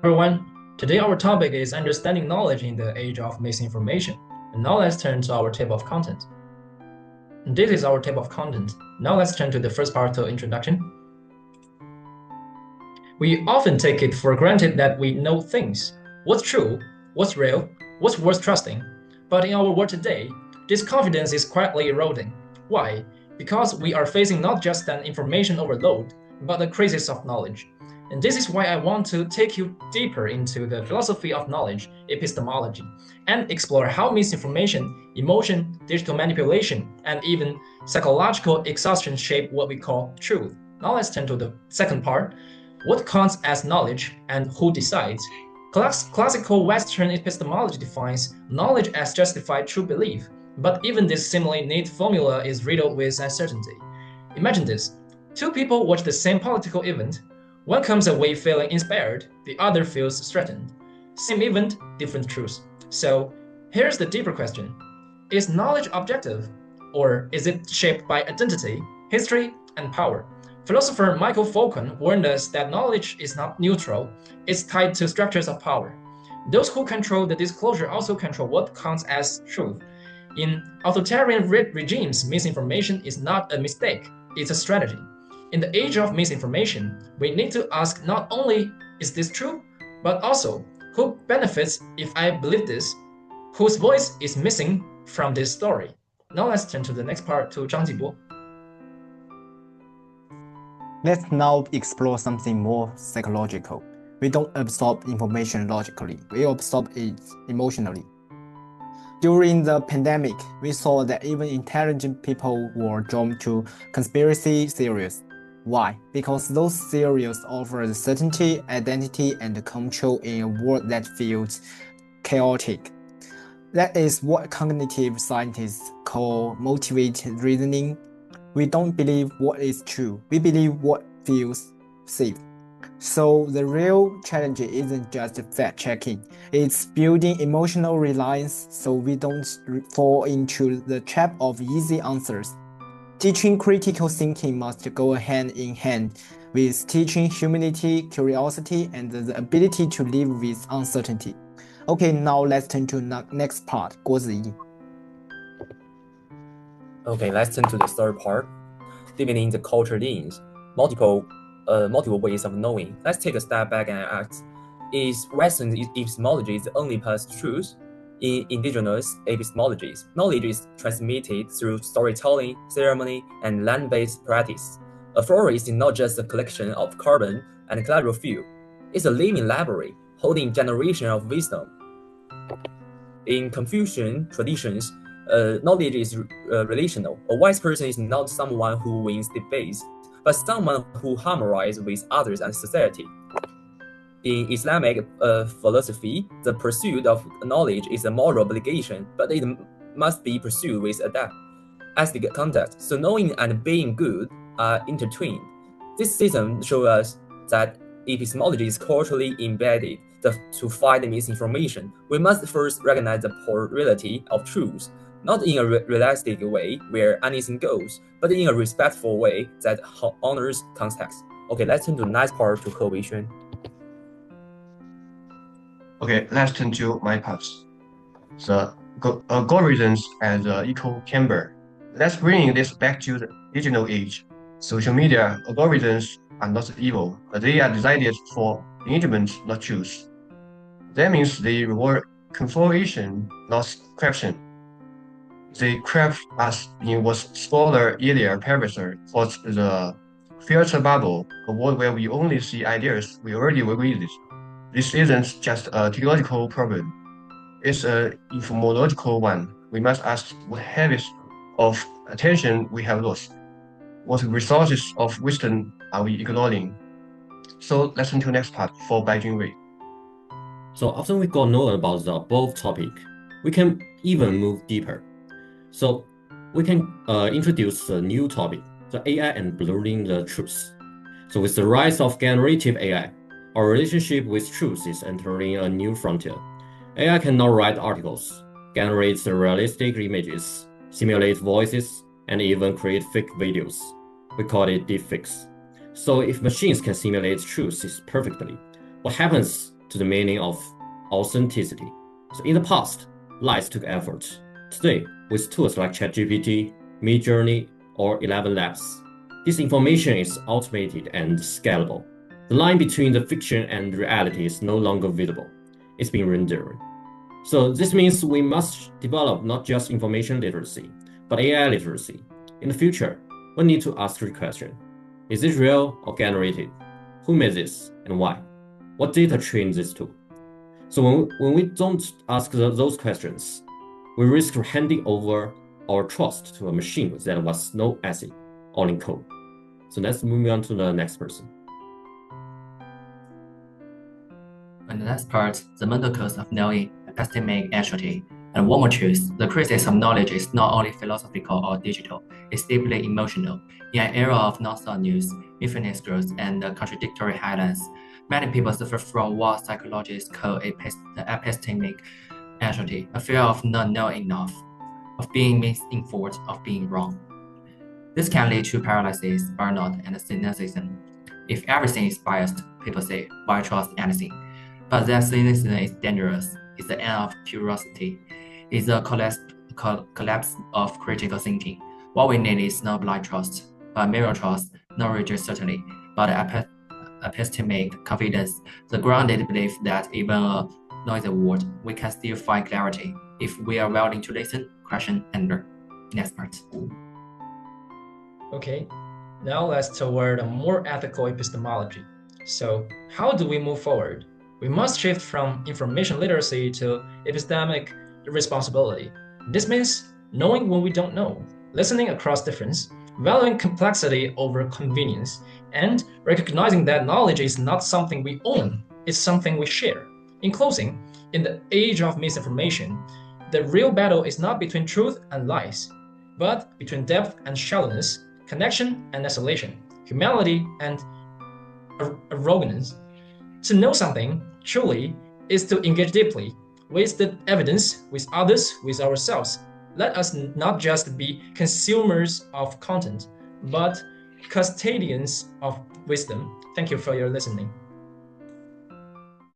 Everyone. Today our topic is understanding knowledge in the age of misinformation. And now let's turn to our table of content. And this is our table of content. Now let's turn to the first part of introduction. We often take it for granted that we know things. What's true, what's real, what's worth trusting. But in our world today, this confidence is quietly eroding. Why? Because we are facing not just an information overload, but a crisis of knowledge. And this is why I want to take you deeper into the philosophy of knowledge, epistemology, and explore how misinformation, emotion, digital manipulation, and even psychological exhaustion shape what we call truth. Now let's turn to the second part. What counts as knowledge and who decides? Classical Western epistemology defines knowledge as justified true belief, but even this seemingly neat formula is riddled with uncertainty. Imagine this. Two people watch the same political event. One comes away feeling inspired, the other feels threatened. Same event, different truths. So, here's the deeper question. Is knowledge objective? Or is it shaped by identity, history, and power? Philosopher Michael Foucault warned us that knowledge is not neutral, it's tied to structures of power. Those who control the disclosure also control what counts as truth. In authoritarian regimes, misinformation is not a mistake, it's a strategy. In the age of misinformation, we need to ask not only is this true, but also who benefits if I believe this, whose voice is missing from this story. Now let's turn to the next part to Zhang Jibo. Let's now explore something more psychological. We don't absorb information logically, we absorb it emotionally. During the pandemic, we saw that even intelligent people were drawn to conspiracy theories. Why? Because those theories offer certainty, identity, and control in a world that feels chaotic. That is what cognitive scientists call motivated reasoning. We don't believe what is true, we believe what feels safe. So the real challenge isn't just fact-checking, it's building emotional reliance so we don't fall into the trap of easy answers. Teaching critical thinking must go hand in hand with teaching humility, curiosity, and the ability to live with uncertainty. Okay, now let's turn to next part, Guo Ziyi. Okay, let's turn to the third part, deepening the culture links, multiple ways of knowing. Let's take a step back and ask, is Western epistemology the only path to truth? In indigenous epistemologies, knowledge is transmitted through storytelling, ceremony, and land-based practice. A forest is not just a collection of carbon and chlorophyll. It's a living library, holding generations of wisdom. In Confucian traditions, knowledge is relational. A wise person is not someone who wins debates, but someone who harmonizes with others and society. In Islamic philosophy, the pursuit of knowledge is a moral obligation, but it must be pursued with adapt as the context. So knowing and being good are intertwined. This system shows us that epistemology is culturally embedded. To fight misinformation, we must first recognize the plurality of truth, not in a realistic way where anything goes, but in a respectful way that honors context. Okay, let's turn to the next part to He Weixuan. Okay, let's turn to my parts. The algorithms and the echo chamber. Let's bring this back to the digital age. Social media algorithms are not evil, but they are designed for engagement, not truth. That means they reward confirmation, not corruption. They craft us in what scholar Ilya Pavlov calls the filter bubble, a world where we only see ideas we already agree with. This isn't just a technological problem, it's an epistemological one. We must ask what habits of attention we have lost, what resources of wisdom are we ignoring. So let's turn to the next part for Baijun Wei. So after we got known about the above topic, we can even move deeper. So we can introduce a new topic, the AI and blurring the truth. So with the rise of generative AI, our relationship with truth is entering a new frontier. AI can now write articles, generate realistic images, simulate voices, and even create fake videos. We call it deepfakes. So if machines can simulate truth perfectly, what happens to the meaning of authenticity. So in the past, lies took effort. Today, with tools like ChatGPT, Midjourney, or 11 Labs, this information is automated and scalable. The line between the fiction and reality is no longer visible. It's been rendered. So this means we must develop not just information literacy, but AI literacy. In the future, we need to ask the question: is this real or generated? Who made this and why? What data trained this tool? So when we don't ask those questions, we risk handing over our trust to a machine that was no asset, all in code. So let's move on to the next person. And the last part, the mental cost of knowing epistemic entropy. And one more truth, the crisis of knowledge is not only philosophical or digital, it's deeply emotional. In an era of non-stop news, infinite growth, and contradictory headlines, many people suffer from what psychologists call epistemic entropy, a fear of not knowing enough, of being misinformed, of being wrong. This can lead to paralysis, burnout, and cynicism. If everything is biased, people say, why trust anything? But that cynicism is dangerous. It's the end of curiosity. It's a collapse of critical thinking. What we need is not blind trust, but mirror trust, not rigid certainty, but epistemic confidence, the grounded belief that even a noisy world, we can still find clarity if we are willing to listen, question, and learn. Next part. Okay, now let's toward a more ethical epistemology. So, how do we move forward? We must shift from information literacy to epistemic responsibility. This means knowing when we don't know, listening across difference, valuing complexity over convenience, and recognizing that knowledge is not something we own, it's something we share. In closing, in the age of misinformation, the real battle is not between truth and lies, but between depth and shallowness, connection and isolation, humility and arrogance. To know something truly is to engage deeply with the evidence, with others, with ourselves. Let us not just be consumers of content, but custodians of wisdom. Thank you for your listening.